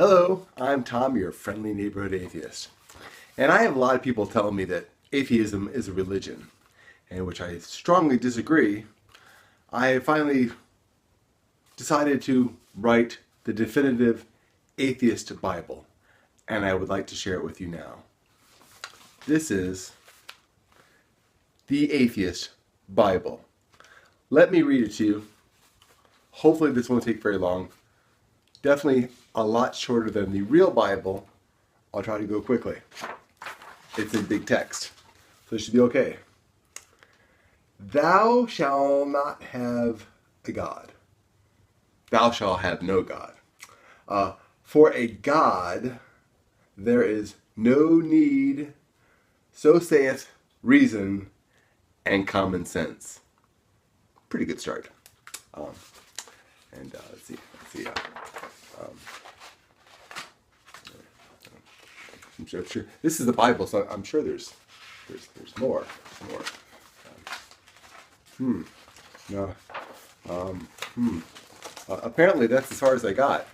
Hello, I'm Tom, your friendly neighborhood atheist. And I have a lot of people telling me that atheism is a religion, and which I strongly disagree. I finally decided to write the definitive atheist Bible, and I would like to share it with you now. This is the Atheist Bible. Let me read it to you. Hopefully this won't take very long. Definitely a lot shorter than the real Bible. I'll try to go quickly. It's in big text, so it should be okay. Thou shalt not have a God. Thou shalt have no God. For a God there is no need, so saith reason and common sense. Pretty good start. Let's see. I'm sure this is the Bible, so I'm sure there's more. Apparently that's as far as I got.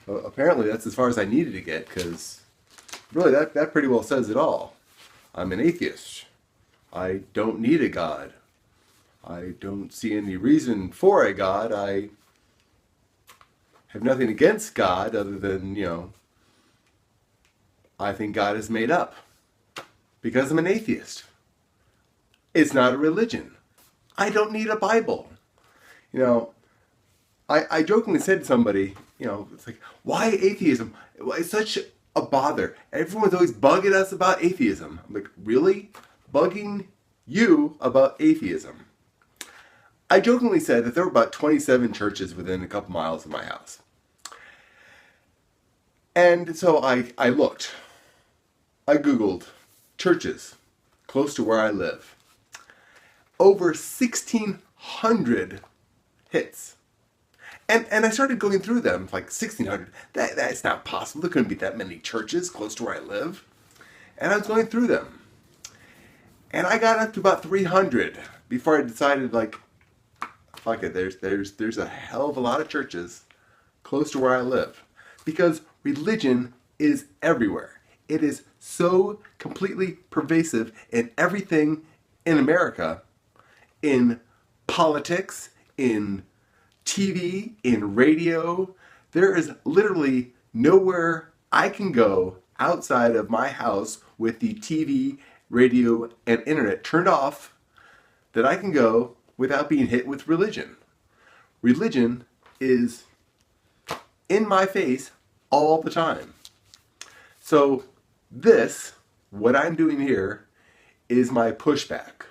Apparently that's as far as I needed to get, because really that pretty well says it all. I'm an atheist. I don't need a God. I don't see any reason for a God. I have nothing against God other than, I think God is made up because I'm an atheist. It's not a religion. I don't need a Bible. I jokingly said to somebody, it's like, why atheism? It's such a bother. Everyone's always bugging us about atheism. I'm like, really? Bugging you about atheism? I jokingly said that there were about 27 churches within a couple miles of my house. And so I looked. I Googled churches close to where I live. Over 1,600 hits. And I started going through them, like 1,600. That's not possible. There couldn't be that many churches close to where I live. And I was going through them. And I got up to about 300 before I decided, like, fuck it, there's a hell of a lot of churches close to where I live. Because religion is everywhere. It is so completely pervasive in everything in America, in politics, in TV, in radio. There is literally nowhere I can go outside of my house with the TV, radio, and internet turned off that I can go without being hit with religion. Religion is in my face all the time. So what I'm doing here, is my pushback.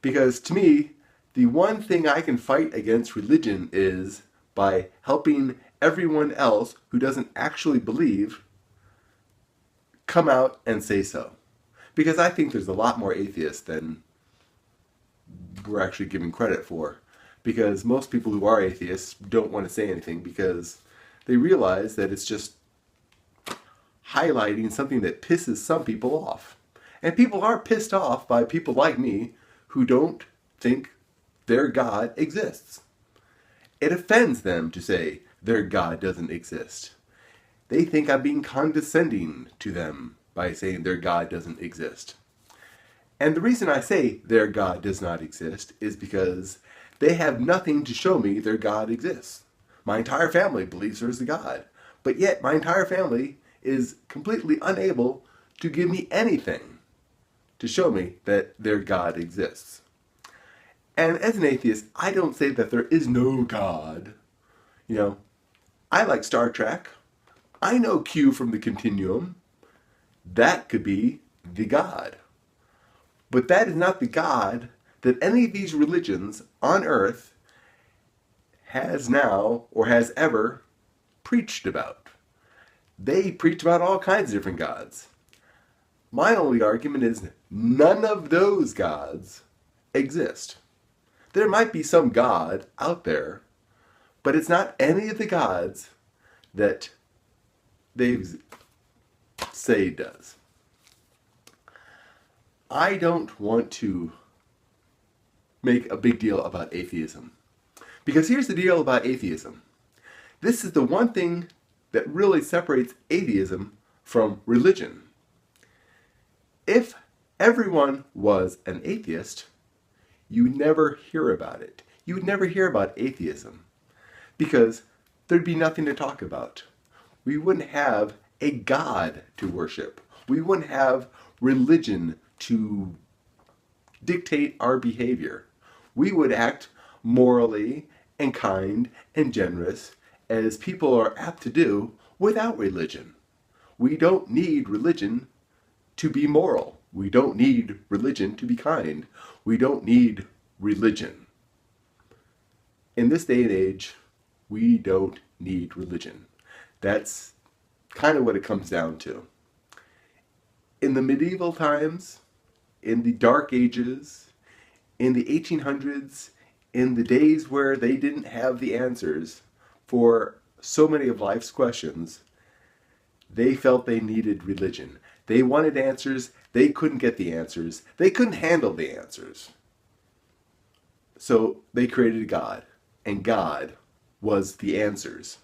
Because to me, the one thing I can fight against religion is by helping everyone else who doesn't actually believe come out and say so. Because I think there's a lot more atheists than we're actually giving credit for. Because most people who are atheists don't want to say anything because they realize that it's just highlighting something that pisses some people off. And people are pissed off by people like me who don't think their God exists. It offends them to say their God doesn't exist. They think I'm being condescending to them by saying their God doesn't exist. And the reason I say their God does not exist is because they have nothing to show me their God exists. My entire family believes there's a God, but yet my entire family is completely unable to give me anything to show me that their God exists. And as an atheist, I don't say that there is no God. I like Star Trek. I know Q from the Continuum. That could be the God. But that is not the God that any of these religions on earth has now or has ever preached about. They preach about all kinds of different gods. My only argument is none of those gods exist. There might be some God out there, but it's not any of the gods that they say does. I don't want to make a big deal about atheism. Because here's the deal about atheism. This is the one thing that really separates atheism from religion. If everyone was an atheist, you would never hear about it. You would never hear about atheism because there'd be nothing to talk about. We wouldn't have a God to worship. We wouldn't have religion to dictate our behavior. We would act morally and kind and generous as people are apt to do without religion. We don't need religion to be moral. We don't need religion to be kind. We don't need religion. In this day and age, we don't need religion. That's kind of what it comes down to. In the medieval times, in the Dark Ages, in the 1800s, in the days where they didn't have the answers for so many of life's questions, they felt they needed religion. They wanted answers. They couldn't get the answers. They couldn't handle the answers. So they created a God, and God was the answers.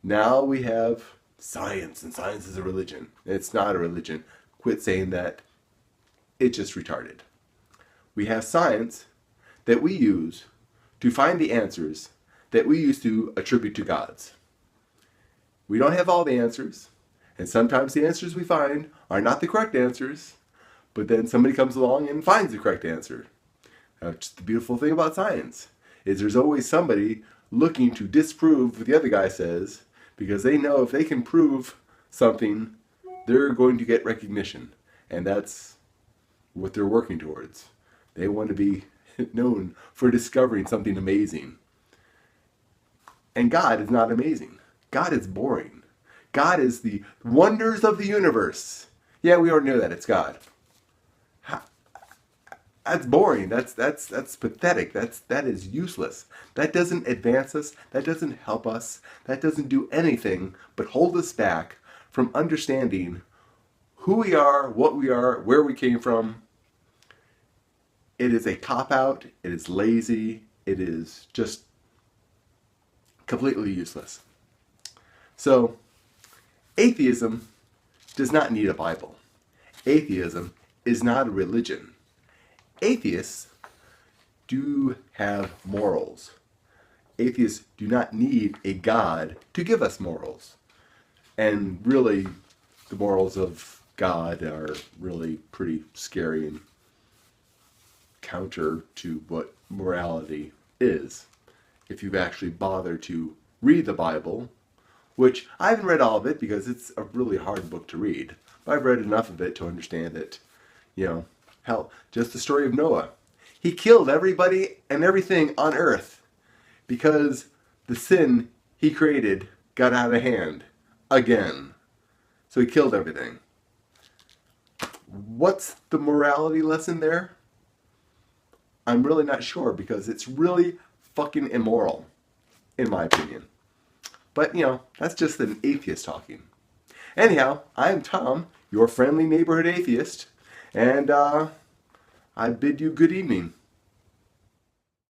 Now we have science, and science is a religion. It's not a religion. Quit saying that. It's just retarded. We have science that we use to find the answers that we used to attribute to gods. We don't have all the answers, and sometimes the answers we find are not the correct answers, but then somebody comes along and finds the correct answer. That's the beautiful thing about science, is there's always somebody looking to disprove what the other guy says, because they know if they can prove something, they're going to get recognition, and that's what they're working towards. They want to be known for discovering something amazing. And God is not amazing. God is boring. God is the wonders of the universe. Yeah, we already know that. It's God. That's boring. That's pathetic. That is useless. That doesn't advance us. That doesn't help us. That doesn't do anything but hold us back from understanding who we are, what we are, where we came from. It is a cop-out. It is lazy. It is just completely useless. So, atheism does not need a Bible. Atheism is not a religion. Atheists do have morals. Atheists do not need a God to give us morals. And really, the morals of God are really pretty scary and counter to what morality is. If you've actually bothered to read the Bible, which I haven't read all of it because it's a really hard book to read, but I've read enough of it to understand it. Hell, just the story of Noah. He killed everybody and everything on earth because the sin he created got out of hand again. So he killed everything. What's the morality lesson there? I'm really not sure because it's really fucking immoral, in my opinion. But, that's just an atheist talking. Anyhow, I'm Tom, your friendly neighborhood atheist, and I bid you good evening.